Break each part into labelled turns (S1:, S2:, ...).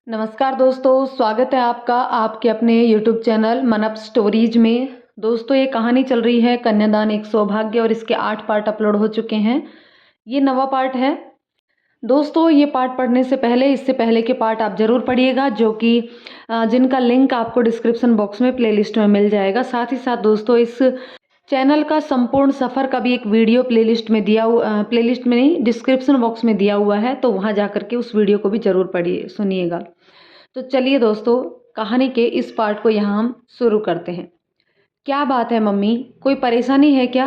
S1: नमस्कार दोस्तों, स्वागत है आपका आपके अपने YouTube चैनल मनअप स्टोरीज में। दोस्तों, ये कहानी चल रही है कन्यादान एक सौभाग्य और इसके 8 पार्ट अपलोड हो चुके हैं। ये 9वां पार्ट है। दोस्तों, ये पार्ट पढ़ने से पहले इससे पहले के पार्ट आप ज़रूर पढ़िएगा, जो कि जिनका लिंक आपको डिस्क्रिप्शन बॉक्स में प्लेलिस्ट में मिल जाएगा। साथ ही साथ दोस्तों, इस चैनल का संपूर्ण सफ़र का भी एक वीडियो प्लेलिस्ट में प्लेलिस्ट में नहीं, डिस्क्रिप्शन बॉक्स में दिया हुआ है, तो वहाँ जा करके उस वीडियो को भी ज़रूर पढ़िए, सुनिएगा। तो चलिए दोस्तों, कहानी के इस पार्ट को यहाँ हम शुरू करते हैं। क्या बात है मम्मी, कोई परेशानी है क्या?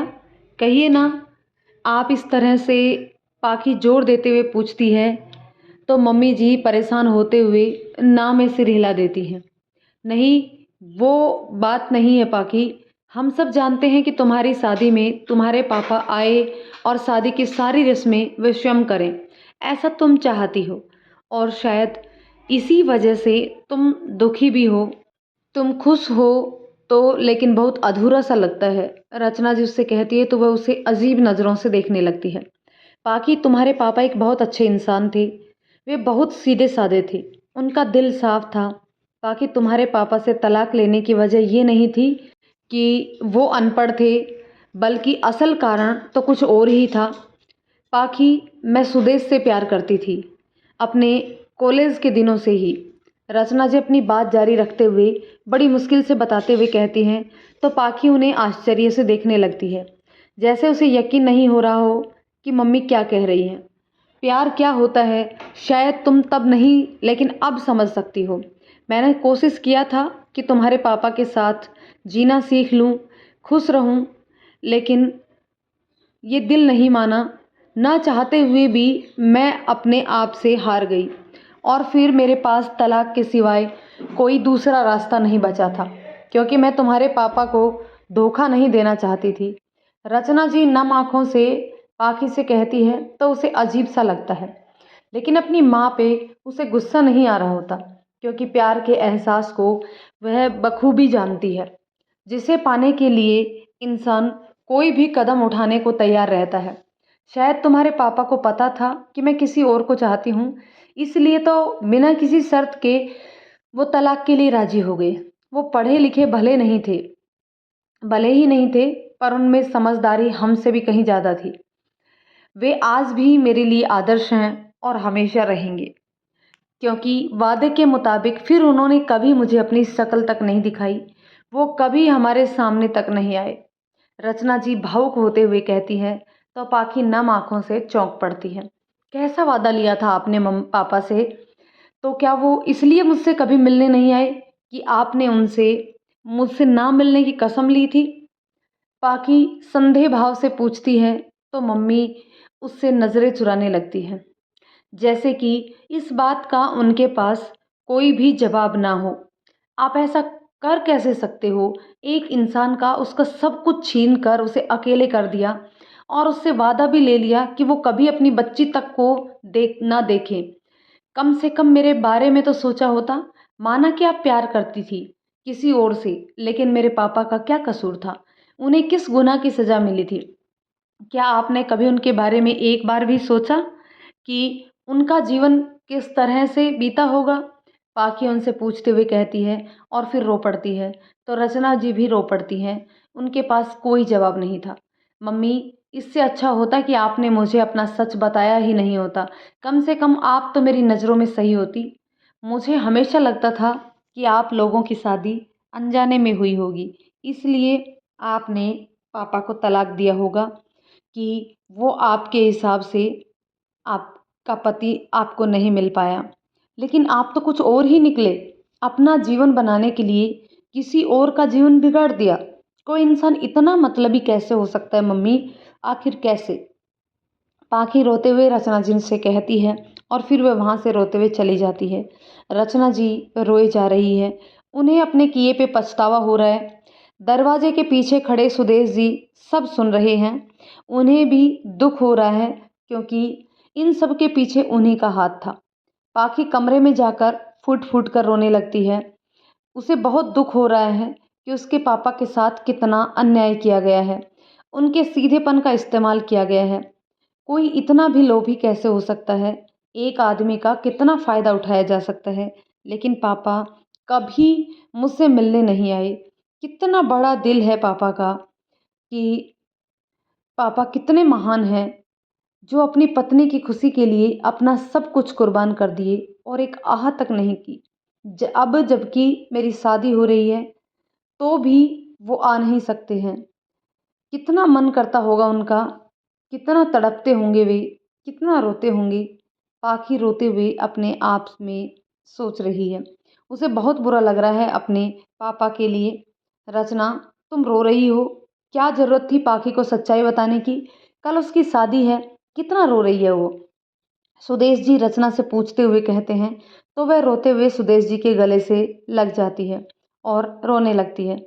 S1: कहिए ना। आप इस तरह से पाखी जोर देते हुए पूछती है तो मम्मी जी परेशान होते हुए ना में सिर हिला देती हैं। नहीं, वो बात नहीं है पाखी। हम सब जानते हैं कि तुम्हारी शादी में तुम्हारे पापा आए और शादी की सारी रस्में वे स्वयं करें, ऐसा तुम चाहती हो, और शायद इसी वजह से तुम दुखी भी हो। तुम खुश हो तो लेकिन बहुत अधूरा सा लगता है, रचना जी उससे कहती है, तो वह उसे अजीब नज़रों से देखने लगती है। बाकी तुम्हारे पापा एक बहुत अच्छे इंसान थे, वे बहुत सीधे साधे थे, उनका दिल साफ था। बाकी तुम्हारे पापा से तलाक लेने की वजह ये नहीं थी कि वो अनपढ़ थे, बल्कि असल कारण तो कुछ और ही था। पाखी, मैं सुदेश से प्यार करती थी अपने कॉलेज के दिनों से ही। रचना जी अपनी बात जारी रखते हुए बड़ी मुश्किल से बताते हुए कहती हैं, तो पाखी उन्हें आश्चर्य से देखने लगती है, जैसे उसे यकीन नहीं हो रहा हो कि मम्मी क्या कह रही हैं। प्यार क्या होता है शायद तुम तब नहीं, लेकिन अब समझ सकती हो। मैंने कोशिश किया था कि तुम्हारे पापा के साथ जीना सीख लूँ, खुश रहूँ, लेकिन ये दिल नहीं माना। ना चाहते हुए भी मैं अपने आप से हार गई, और फिर मेरे पास तलाक के सिवाय कोई दूसरा रास्ता नहीं बचा था, क्योंकि मैं तुम्हारे पापा को धोखा नहीं देना चाहती थी। रचना जी नम आँखों से पाखी से कहती है तो उसे अजीब सा लगता है, लेकिन अपनी माँ पे उसे गुस्सा नहीं आ रहा होता, क्योंकि प्यार के एहसास को वह बखूबी जानती है, जिसे पाने के लिए इंसान कोई भी कदम उठाने को तैयार रहता है। शायद तुम्हारे पापा को पता था कि मैं किसी और को चाहती हूँ, इसलिए तो बिना किसी शर्त के वो तलाक के लिए राजी हो गए। वो पढ़े लिखे भले ही नहीं थे, पर उनमें समझदारी हमसे भी कहीं ज़्यादा थी। वे आज भी मेरे लिए आदर्श हैं और हमेशा रहेंगे, क्योंकि वादे के मुताबिक फिर उन्होंने कभी मुझे अपनी शक्ल तक नहीं दिखाई, वो कभी हमारे सामने तक नहीं आए। रचना जी भावुक होते हुए कहती है, तो पाखी नम आंखों से चौंक पड़ती है। कैसा वादा लिया था आपने पापा से? तो क्या वो इसलिए मुझसे कभी मिलने नहीं आए कि आपने उनसे मुझसे ना मिलने की कसम ली थी? पाखी संदेह भाव से पूछती है, तो मम्मी उससे नज़रें चुराने लगती है, जैसे कि इस बात का उनके पास कोई भी जवाब ना हो। आप ऐसा कर कैसे सकते हो? एक इंसान का उसका सब कुछ छीन कर उसे अकेले कर दिया, और उससे वादा भी ले लिया कि वो कभी अपनी बच्ची तक को ना देखे। कम से कम मेरे बारे में तो सोचा होता। माना कि आप प्यार करती थी किसी और से, लेकिन मेरे पापा का क्या कसूर था? उन्हें किस गुनाह की सज़ा मिली थी? क्या आपने कभी उनके बारे में एक बार भी सोचा कि उनका जीवन किस तरह से बीता होगा? पाखी उनसे पूछते हुए कहती है, और फिर रो पड़ती है। तो रचना जी भी रो पड़ती हैं। उनके पास कोई जवाब नहीं था। मम्मी, इससे अच्छा होता कि आपने मुझे अपना सच बताया ही नहीं होता। कम से कम आप तो मेरी नज़रों में सही होती। मुझे हमेशा लगता था कि आप लोगों की शादी अनजाने में हुई होगी, इसलिए आपने पापा को तलाक दिया होगा कि वो आपके हिसाब से आपका पति आपको नहीं मिल पाया। लेकिन आप तो कुछ और ही निकले। अपना जीवन बनाने के लिए किसी और का जीवन बिगाड़ दिया। कोई इंसान इतना मतलबी कैसे हो सकता है मम्मी? आखिर कैसे? पाखी रोते हुए रचना जी से कहती है, और फिर वह वहाँ से रोते हुए चली जाती है। रचना जी रोए जा रही है। उन्हें अपने किए पे पछतावा हो रहा है। दरवाजे के पीछे खड़े सुदेश जी सब सुन रहे हैं। उन्हें भी दुख हो रहा है, क्योंकि इन सब के पीछे उन्हीं का हाथ था। पाखी कमरे में जाकर फूट फूट कर रोने लगती है। उसे बहुत दुख हो रहा है कि उसके पापा के साथ कितना अन्याय किया गया है। उनके सीधेपन का इस्तेमाल किया गया है। कोई इतना भी लोभी कैसे हो सकता है एक आदमी का कितना फ़ायदा उठाया जा सकता है, लेकिन पापा कभी मुझसे मिलने नहीं आए। कितना बड़ा दिल है पापा का कि पापा कितने महान हैं, जो अपनी पत्नी की खुशी के लिए अपना सब कुछ कुर्बान कर दिए और एक आह तक नहीं की। अब जबकि मेरी शादी हो रही है, तो भी वो आ नहीं सकते हैं। कितना मन करता होगा उनका, कितना तड़पते होंगे वे, कितना रोते होंगे। पाखी रोते हुए अपने आप में सोच रही है। उसे बहुत बुरा लग रहा है अपने पापा के लिए। रचना, तुम रो रही हो? क्या ज़रूरत थी पाखी को सच्चाई बताने की? कल उसकी शादी है, कितना रो रही है वो? सुदेश जी रचना से पूछते हुए कहते हैं, तो वह रोते हुए सुदेश जी के गले से लग जाती है और रोने लगती है।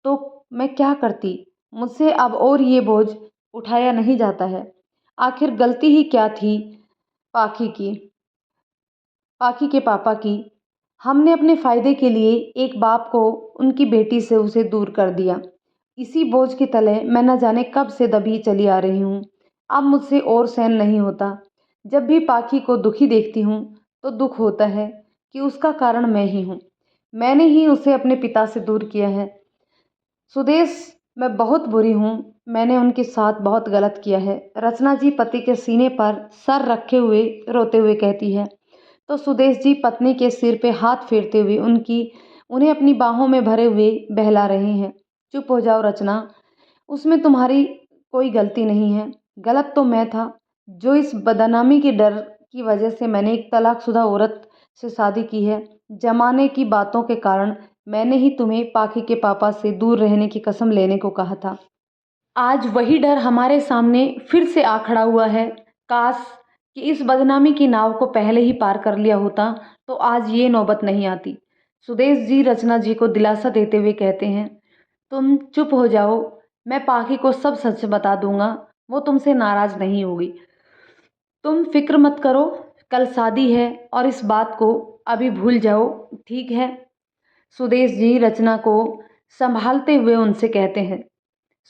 S1: तो मैं क्या करती? मुझसे अब और ये बोझ उठाया नहीं जाता है। आखिर गलती ही क्या थी पाखी की, पाखी के पापा की? हमने अपने फ़ायदे के लिए एक बाप को उनकी बेटी से उसे दूर कर दिया। इसी बोझ के तले मैं न जाने कब से दबी चली आ रही हूँ। अब मुझसे और सहन नहीं होता। जब भी पाखी को दुखी देखती हूँ, तो दुख होता है कि उसका कारण मैं ही हूँ। मैंने ही उसे अपने पिता से दूर किया है। सुदेश, मैं बहुत बुरी हूँ। मैंने उनके साथ बहुत गलत किया है। रचना जी पति के सीने पर सर रखे हुए रोते हुए कहती है। तो सुदेश जी पत्नी के सिर पे हाथ फेरते हुए उन्हें अपनी बाहों में भरे हुए बहला रहे हैं। चुप हो जाओ रचना, उसमें तुम्हारी कोई गलती नहीं है। गलत तो मैं था, जो इस बदनामी के डर की वजह से मैंने एक तलाकशुदा औरत से शादी की है। जमाने की बातों के कारण मैंने ही तुम्हें पाखी के पापा से दूर रहने की कसम लेने को कहा था। आज वही डर हमारे सामने फिर से आ खड़ा हुआ है। काश कि इस बदनामी की नाव को पहले ही पार कर लिया होता, तो आज ये नौबत नहीं आती। सुदेश जी रचना जी को दिलासा देते हुए कहते हैं, तुम चुप हो जाओ, मैं पाखी को सब सच बता दूंगा, वो तुमसे नाराज नहीं होगी। तुम फिक्र मत करो, कल शादी है और इस बात को अभी भूल जाओ, ठीक है? सुदेश जी रचना को संभालते हुए उनसे कहते हैं।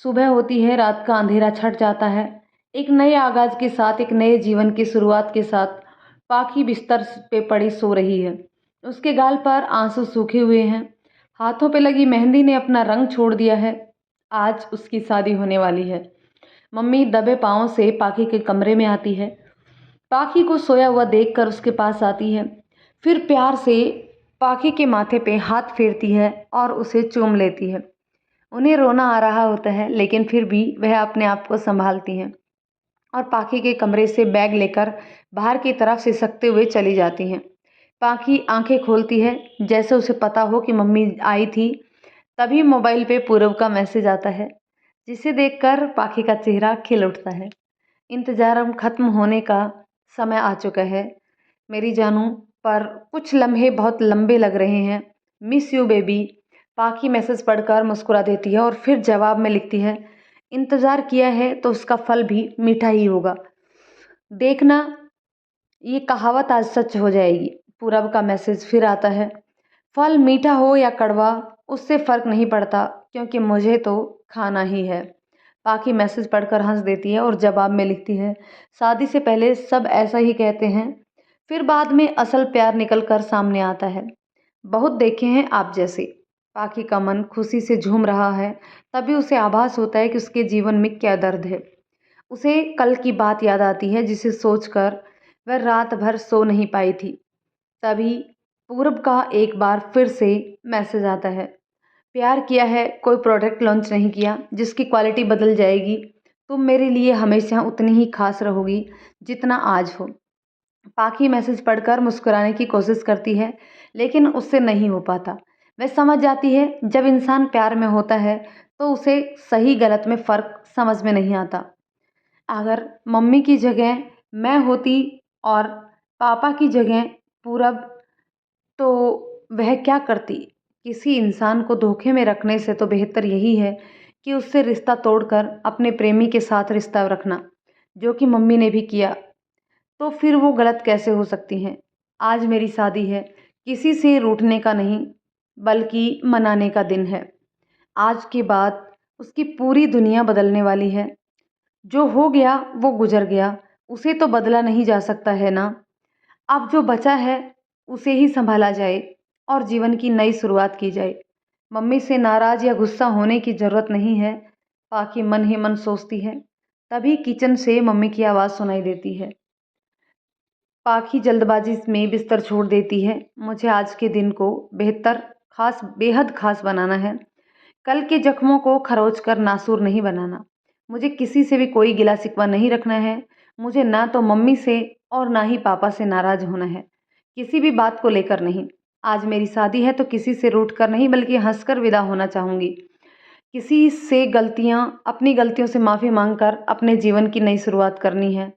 S1: सुबह होती है, रात का अंधेरा छट जाता है। एक नए आगाज के साथ, एक नए जीवन की शुरुआत के साथ पाखी बिस्तर पे पड़ी सो रही है। उसके गाल पर आंसू सूखे हुए हैं। हाथों पे लगी मेहंदी ने अपना रंग छोड़ दिया है। आज उसकी शादी होने वाली है। मम्मी दबे पाँव से पाखी के कमरे में आती है। पाखी को सोया हुआ देखकर उसके पास आती है। फिर प्यार से पाखी के माथे पे हाथ फेरती है और उसे चूम लेती है। उन्हें रोना आ रहा होता है, लेकिन फिर भी वह अपने आप को संभालती हैं और पाखी के कमरे से बैग लेकर बाहर की तरफ सिसकते हुए चली जाती हैं। पाखी आंखें खोलती है, जैसे उसे पता हो कि मम्मी आई थी। तभी मोबाइल पे पूरब का मैसेज आता है, जिसे देखकर पाखी का चेहरा खिल उठता है। इंतजार अब खत्म होने का समय आ चुका है मेरी जानू, पर कुछ लम्हे बहुत लंबे लग रहे हैं। Miss you baby. पाखी मैसेज पढ़कर मुस्कुरा देती है और फिर जवाब में लिखती है, इंतज़ार किया है तो उसका फल भी मीठा ही होगा। देखना, ये कहावत आज सच हो जाएगी। पूरब का मैसेज फिर आता है, फल मीठा हो या कड़वा उससे फ़र्क नहीं पड़ता, क्योंकि मुझे तो खाना ही है। पाखी मैसेज पढ़कर हंस देती है और जवाब में लिखती है, शादी से पहले सब ऐसा ही कहते हैं, फिर बाद में असल प्यार निकल कर सामने आता है। बहुत देखे हैं आप जैसे। पाखी का मन खुशी से झूम रहा है। तभी उसे आभास होता है कि उसके जीवन में क्या दर्द है। उसे कल की बात याद आती है, जिसे सोचकर वह रात भर सो नहीं पाई थी। तभी पूरब का एक बार फिर से मैसेज आता है, प्यार किया है, कोई प्रोडक्ट लॉन्च नहीं किया जिसकी क्वालिटी बदल जाएगी। तुम मेरे लिए हमेशा उतनी ही खास रहोगी जितना आज हो। पाखी मैसेज पढ़कर मुस्कुराने की कोशिश करती है, लेकिन उससे नहीं हो पाता। वह समझ जाती है, जब इंसान प्यार में होता है तो उसे सही गलत में फ़र्क समझ में नहीं आता। अगर मम्मी की जगह मैं होती और पापा की जगह पूरब, तो वह क्या करती? किसी इंसान को धोखे में रखने से तो बेहतर यही है कि उससे रिश्ता तोड़कर अपने प्रेमी के साथ रिश्ता रखना, जो कि मम्मी ने भी किया। तो फिर वो गलत कैसे हो सकती हैं? आज मेरी शादी है, किसी से रूठने का नहीं, बल्कि मनाने का दिन है। आज के बाद उसकी पूरी दुनिया बदलने वाली है। जो हो गया वो गुजर गया, उसे तो बदला नहीं जा सकता है ना। अब जो बचा है उसे ही संभाला जाए और जीवन की नई शुरुआत की जाए। मम्मी से नाराज़ या गुस्सा होने की ज़रूरत नहीं है, पाखी मन ही मन सोचती है। तभी किचन से मम्मी की आवाज़ सुनाई देती है। पाखी जल्दबाजी में बिस्तर छोड़ देती है। मुझे आज के दिन को बेहद खास बनाना है। कल के जख्मों को खरोच कर नासूर नहीं बनाना। मुझे किसी से भी कोई गिला शिकवा नहीं रखना है। मुझे ना तो मम्मी से और ना ही पापा से नाराज़ होना है, किसी भी बात को लेकर नहीं। आज मेरी शादी है तो किसी से रूठ कर नहीं बल्कि हंसकर विदा होना चाहूँगी। किसी से अपनी गलतियों से माफ़ी मांगकर अपने जीवन की नई शुरुआत करनी है।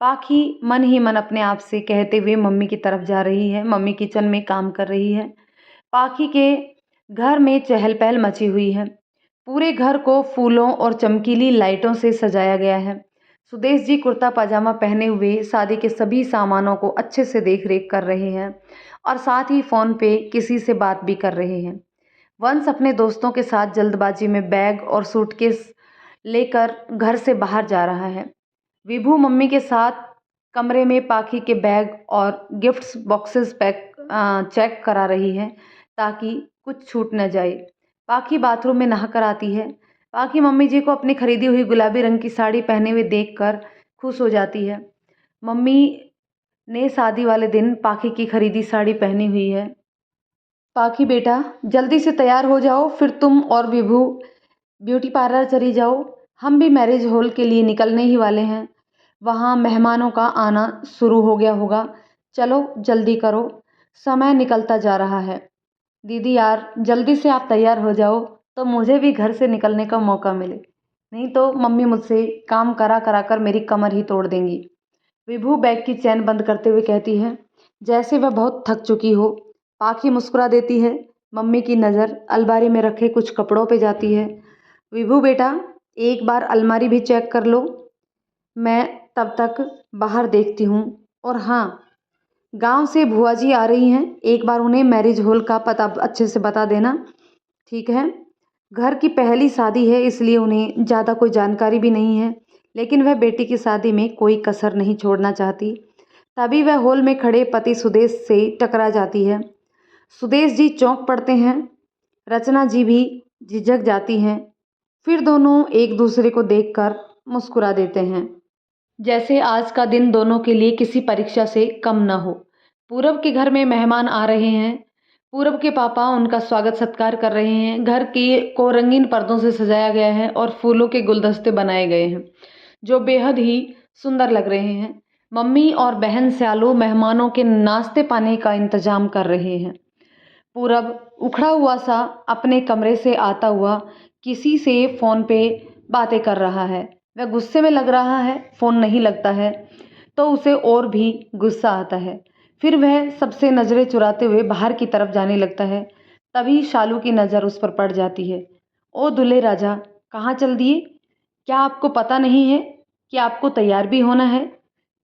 S1: पाखी मन ही मन अपने आप से कहते हुए मम्मी की तरफ जा रही है। मम्मी किचन में काम कर रही है। पाखी के घर में चहल पहल मची हुई है। पूरे घर को फूलों और चमकीली लाइटों से सजाया गया है। सुदेश जी कुर्ता पजामा पहने हुए शादी के सभी सामानों को अच्छे से देख रेख कर रहे हैं और साथ ही फ़ोन पे किसी से बात भी कर रहे हैं। वंश अपने दोस्तों के साथ जल्दबाजी में बैग और सूटकेस लेकर घर से बाहर जा रहा है। विभू मम्मी के साथ कमरे में पाखी के बैग और गिफ्ट्स बॉक्सेस चेक करा रही है ताकि कुछ छूट न जाए। पाखी बाथरूम में नहाकर आती है। पाखी मम्मी जी को अपनी खरीदी हुई गुलाबी रंग की साड़ी पहने हुए देखकर खुश हो जाती है। मम्मी ने शादी वाले दिन पाखी की खरीदी साड़ी पहनी हुई है। पाखी बेटा जल्दी से तैयार हो जाओ, फिर तुम और विभू ब्यूटी पार्लर चली जाओ। हम भी मैरिज हॉल के लिए निकलने ही वाले हैं। वहाँ मेहमानों का आना शुरू हो गया होगा। चलो जल्दी करो, समय निकलता जा रहा है। दीदी यार जल्दी से आप तैयार हो जाओ तो मुझे भी घर से निकलने का मौका मिले, नहीं तो मम्मी मुझसे काम करा करा कर मेरी कमर ही तोड़ देंगी। विभू बैग की चैन बंद करते हुए कहती है, जैसे वह बहुत थक चुकी हो। पाखी मुस्कुरा देती है। मम्मी की नज़र अलमारी में रखे कुछ कपड़ों पे जाती है। विभू बेटा एक बार अलमारी भी चेक कर लो, मैं तब तक बाहर देखती हूँ। और हाँ, गांव से भुआ जी आ रही हैं, एक बार उन्हें मैरिज हॉल का पता अच्छे से बता देना, ठीक है। घर की पहली शादी है इसलिए उन्हें ज़्यादा कोई जानकारी भी नहीं है, लेकिन वह बेटी की शादी में कोई कसर नहीं छोड़ना चाहती। तभी वह हॉल में खड़े पति सुदेश से टकरा जाती है। सुदेश जी चौंक पड़ते हैं। रचना जी भी झिझक जाती हैं। फिर दोनों एक दूसरे को देखकर मुस्कुरा देते हैं, जैसे आज का दिन दोनों के लिए किसी परीक्षा से कम न हो। पूरब के घर में मेहमान आ रहे हैं। पूरब के पापा उनका स्वागत सत्कार कर रहे हैं। घर को रंगीन पर्दों से सजाया गया है और फूलों के गुलदस्ते बनाए गए हैं जो बेहद ही सुंदर लग रहे हैं। मम्मी और बहन श्यालू मेहमानों के नाश्ते पानी का इंतजाम कर रहे हैं। पूरब उखड़ा हुआ सा अपने कमरे से आता हुआ किसी से फ़ोन पे बातें कर रहा है। वह गुस्से में लग रहा है। फ़ोन नहीं लगता है तो उसे और भी गुस्सा आता है। फिर वह सबसे नज़रें चुराते हुए बाहर की तरफ जाने लगता है। तभी शालू की नज़र उस पर पड़ जाती है। ओ दूल्हे राजा, कहाँ चल दिए? क्या आपको पता नहीं है कि आपको तैयार भी होना है?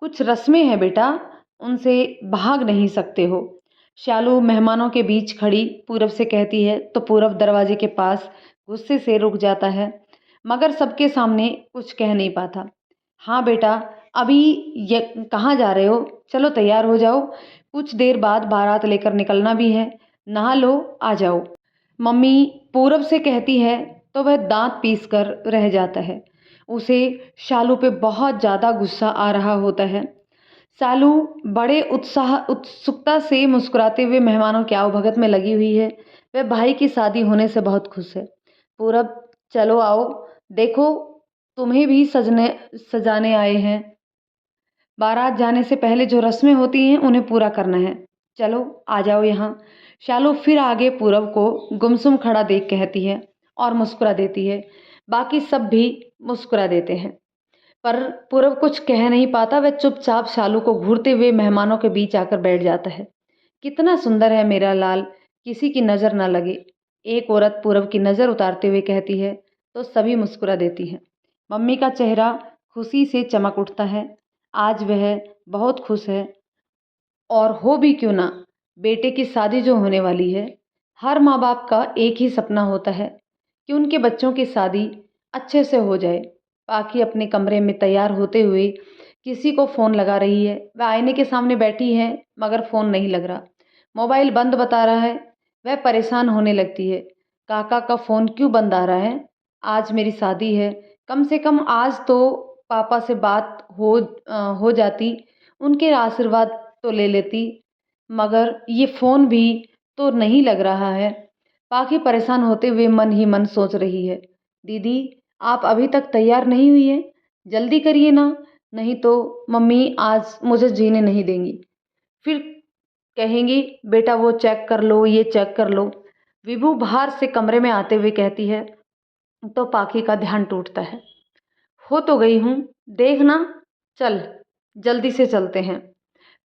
S1: कुछ रस्में हैं बेटा, उनसे भाग नहीं सकते हो। शालू मेहमानों के बीच खड़ी पूरब से कहती है तो पूरब दरवाजे के पास गुस्से से रुक जाता है, मगर सबके सामने कुछ कह नहीं पाता। हाँ बेटा, अभी ये कहाँ जा रहे हो? चलो तैयार हो जाओ, कुछ देर बाद बारात लेकर निकलना भी है। नहा लो, आ जाओ। मम्मी पूरब से कहती है तो वह दांत पीस कर रह जाता है। उसे शालू पे बहुत ज़्यादा गुस्सा आ रहा होता है। शालू बड़े उत्सुकता से मुस्कुराते हुए मेहमानों की आवभगत में लगी हुई है। वह भाई की शादी होने से बहुत खुश है। पूरब चलो आओ, देखो तुम्हें भी सजाने आए हैं। बारात जाने से पहले जो रस्में होती हैं उन्हें पूरा करना है। चलो आ जाओ यहाँ। शालू फिर आगे पूरब को गुमसुम खड़ा देख कहती है और मुस्कुरा देती है। बाकी सब भी मुस्कुरा देते हैं, पर पूरब कुछ कह नहीं पाता। वह चुपचाप शालू को घूरते हुए मेहमानों के बीच आकर बैठ जाता है। कितना सुंदर है मेरा लाल, किसी की नज़र ना लगे। एक औरत पूरब की नज़र उतारते हुए कहती है तो सभी मुस्कुरा देती हैं। मम्मी का चेहरा खुशी से चमक उठता है। आज वह बहुत खुश है, और हो भी क्यों ना, बेटे की शादी जो होने वाली है। हर माँ बाप का एक ही सपना होता है कि उनके बच्चों की शादी अच्छे से हो जाए। पाखी अपने कमरे में तैयार होते हुए किसी को फ़ोन लगा रही है। वह आईने के सामने बैठी है मगर फ़ोन नहीं लग रहा। मोबाइल बंद बता रहा है। वह परेशान होने लगती है। काका का फ़ोन क्यों बंद आ रहा है? आज मेरी शादी है। कम से कम आज तो पापा से बात हो जाती, उनके आशीर्वाद तो ले लेती, मगर ये फ़ोन भी तो नहीं लग रहा है। पाखी परेशान होते हुए मन ही मन सोच रही है, दीदी आप अभी तक तैयार नहीं हुई हैं? जल्दी करिए ना, नहीं तो मम्मी आज मुझे जीने नहीं देंगी। फिर कहेंगी बेटा वो चेक कर लो, ये चेक कर लो। विभू बाहर से कमरे में आते हुए कहती है तो पाखी का ध्यान टूटता है। हो तो गई हूँ, देखना, चल जल्दी से चलते हैं।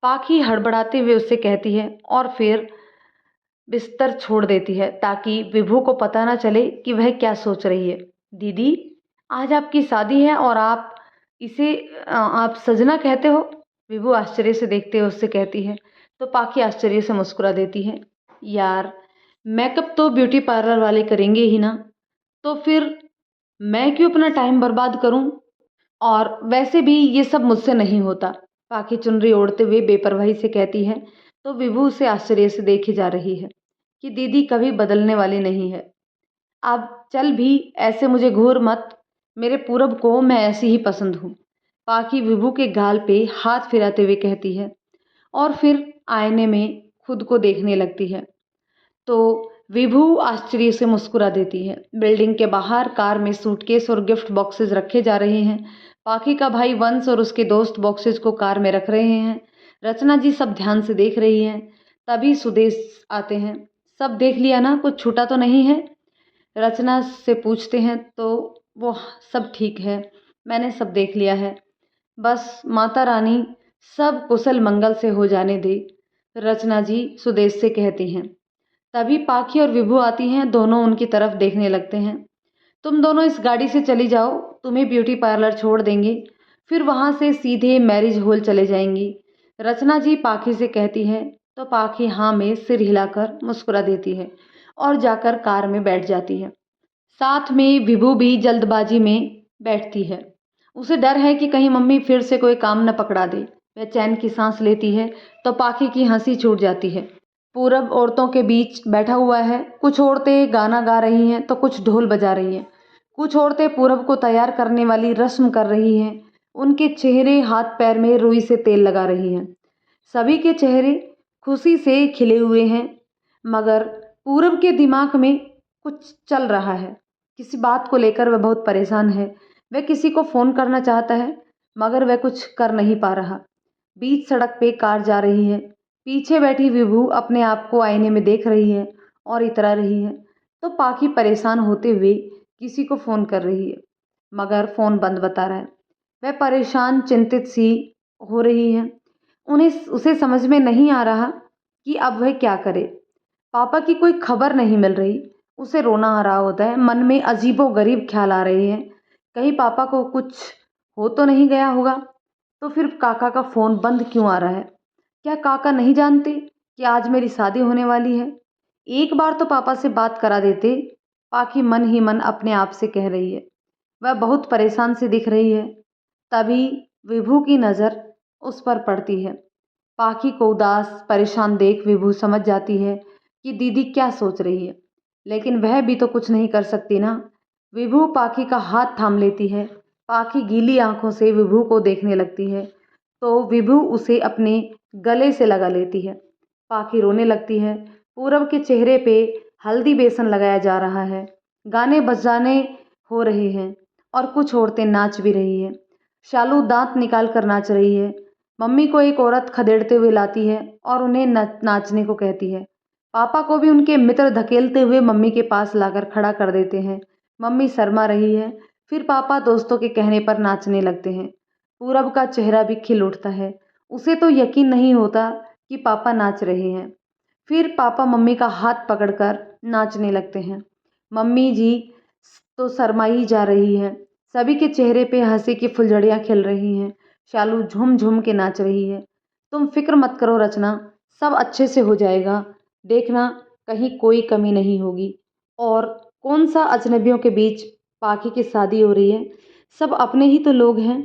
S1: पाखी हड़बड़ाते हुए उससे कहती है और फिर बिस्तर छोड़ देती है ताकि विभू को पता ना चले कि वह क्या सोच रही है। दीदी आज आपकी शादी है और आप इसे आप सजना कहते हो? विभू आश्चर्य से देखते हुए उससे कहती है। तो पाखी आश्चर्य से मुस्कुरा देती है। यार मेकअप तो ब्यूटी पार्लर वाले करेंगे ही ना, तो फिर मैं क्यों अपना टाइम बर्बाद करूं? और वैसे भी ये सब मुझसे नहीं होता। पाखी चुनरी ओढ़ते हुए बेपरवाही से कहती है। तो विभू उसे आश्चर्य से देखे जा रही है कि दीदी कभी बदलने वाली नहीं है। अब चल भी ऐसे मुझे घूर मत, मेरे पूरब को मैं ऐसी ही पसंद हूँ। पाखी विभू के गाल पे हाथ फिराते हुए कहती है और फिर आईने में खुद को देखने लगती है। तो विभू आश्चर्य से मुस्कुरा देती है। बिल्डिंग के बाहर कार में सूटकेस और गिफ्ट बॉक्सेस रखे जा रहे हैं। पाखी का भाई वंश और उसके दोस्त बॉक्सेस को कार में रख रहे हैं। रचना जी सब ध्यान से देख रही हैं। तभी सुदेश आते हैं। सब देख लिया ना, कुछ छूटा तो नहीं है? रचना से पूछते हैं तो वो सब ठीक है, मैंने सब देख लिया है, बस माता रानी सब कुशल मंगल से हो जाने दे, रचना जी सुदेश से कहती हैं। तभी पाखी और विभू आती हैं। दोनों उनकी तरफ देखने लगते हैं। तुम दोनों इस गाड़ी से चली जाओ, तुम्हें ब्यूटी पार्लर छोड़ देंगे, फिर वहाँ से सीधे मैरिज हॉल चले जाएंगी, रचना जी पाखी से कहती है। तो पाखी हाँ में सिर हिलाकर मुस्कुरा देती है और जाकर कार में बैठ जाती है। साथ में विभू भी जल्दबाजी में बैठती है। उसे डर है कि कहीं मम्मी फिर से कोई काम न पकड़ा दे। वह चैन की सांस लेती है तो पाखी की हंसी छूट जाती है। पूरब औरतों के बीच बैठा हुआ है। कुछ औरतें गाना गा रही हैं तो कुछ ढोल बजा रही हैं। कुछ औरतें पूरब को तैयार करने वाली रस्म कर रही हैं। उनके चेहरे हाथ पैर में रुई से तेल लगा रही हैं। सभी के चेहरे खुशी से खिले हुए हैं, मगर पूरब के दिमाग में कुछ चल रहा है। किसी बात को लेकर वह बहुत परेशान है। वह किसी को फ़ोन करना चाहता है मगर वह कुछ कर नहीं पा रहा। बीच सड़क पे कार जा रही है। पीछे बैठी विभू अपने आप को आईने में देख रही है और इतरा रही है। तो पाखी परेशान होते हुए किसी को फ़ोन कर रही है मगर फ़ोन बंद बता रहा है। वह परेशान चिंतित सी हो रही है। उसे समझ में नहीं आ रहा कि अब वह क्या करे। पापा की कोई खबर नहीं मिल रही। उसे रोना आ रहा होता है। मन में अजीबोगरीब ख्याल आ रहे हैं। कहीं पापा को कुछ हो तो नहीं गया होगा। तो फिर काका का फ़ोन बंद क्यों आ रहा है? क्या काका नहीं जानते कि आज मेरी शादी होने वाली है? एक बार तो पापा से बात करा देते। पाखी मन ही मन अपने आप से कह रही है। वह बहुत परेशान सी दिख रही है। तभी विभू की नज़र उस पर पड़ती है। पाखी को उदास परेशान देख विभू समझ जाती है कि दीदी क्या सोच रही है, लेकिन वह भी तो कुछ नहीं कर सकती ना। विभू पाखी का हाथ थाम लेती है। पाखी गीली आंखों से विभू को देखने लगती है तो विभू उसे अपने गले से लगा लेती है। पाखी रोने लगती है। पूरब के चेहरे पे हल्दी बेसन लगाया जा रहा है। गाने बजाने हो रहे हैं और कुछ औरतें नाच भी रही हैं। शालू दांत निकाल कर नाच रही है। मम्मी को एक औरत खदेड़ते हुए लाती है और उन्हें नाचने को कहती है। पापा को भी उनके मित्र धकेलते हुए मम्मी के पास लाकर खड़ा कर देते हैं। मम्मी शर्मा रही है। फिर पापा दोस्तों के कहने पर नाचने लगते हैं। पूरब का चेहरा भी खिल उठता है। उसे तो यकीन नहीं होता कि पापा नाच रहे हैं। फिर पापा मम्मी का हाथ पकड़कर नाचने लगते हैं। मम्मी जी तो शर्माई जा रही है। सभी के चेहरे पे हंसी की फुलझड़ियाँ खिल रही हैं। शालू झूम झूम के नाच रही है। तुम फिक्र मत करो रचना, सब अच्छे से हो जाएगा, देखना कहीं कोई कमी नहीं होगी। और कौन सा अजनबियों के बीच पाखी की शादी हो रही है, सब अपने ही तो लोग हैं।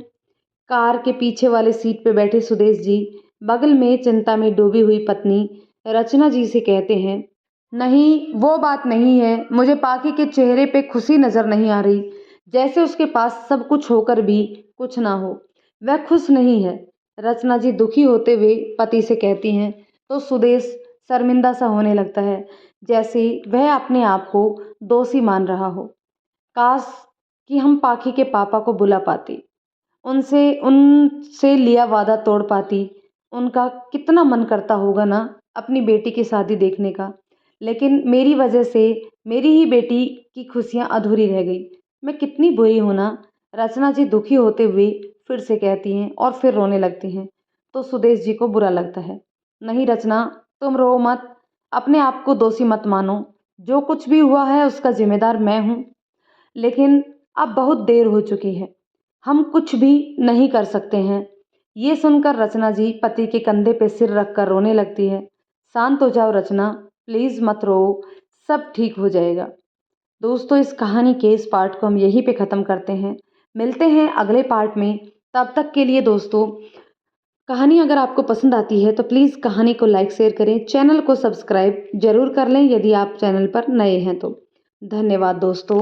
S1: कार के पीछे वाले सीट पे बैठे सुदेश जी बगल में चिंता में डूबी हुई पत्नी रचना जी से कहते हैं, नहीं वो बात नहीं है, मुझे पाखी के चेहरे पे खुशी नजर नहीं आ रही, जैसे उसके पास सब कुछ होकर भी कुछ ना हो। वह खुश नहीं है। रचना जी दुखी होते हुए पति से कहती हैं तो सुदेश शर्मिंदा सा होने लगता है, जैसे वह अपने आप को दोषी मान रहा हो। काश कि हम पाखी के पापा को बुला पाते, उनसे लिया वादा तोड़ पाती। उनका कितना मन करता होगा ना अपनी बेटी की शादी देखने का, लेकिन मेरी वजह से मेरी ही बेटी की खुशियां अधूरी रह गई। मैं कितनी बुरी हूं ना। रचना जी दुखी होते हुए फिर से कहती हैं और फिर रोने लगती हैं। तो सुदेश जी को बुरा लगता है। नहीं रचना, तुम रो मत, अपने आप को दोषी मत मानो। जो कुछ भी हुआ है उसका जिम्मेदार मैं हूँ, लेकिन अब बहुत देर हो चुकी है, हम कुछ भी नहीं कर सकते हैं। ये सुनकर रचना जी पति के कंधे पे सिर रखकर रोने लगती है। शांत हो जाओ रचना, प्लीज मत रो, सब ठीक हो जाएगा। दोस्तों इस कहानी के इस पार्ट को हम यहीं पे ख़त्म करते हैं। मिलते हैं अगले पार्ट में। तब तक के लिए दोस्तों, कहानी अगर आपको पसंद आती है तो प्लीज़ कहानी को लाइक शेयर करें, चैनल को सब्सक्राइब जरूर कर लें यदि आप चैनल पर नए हैं तो। धन्यवाद दोस्तों।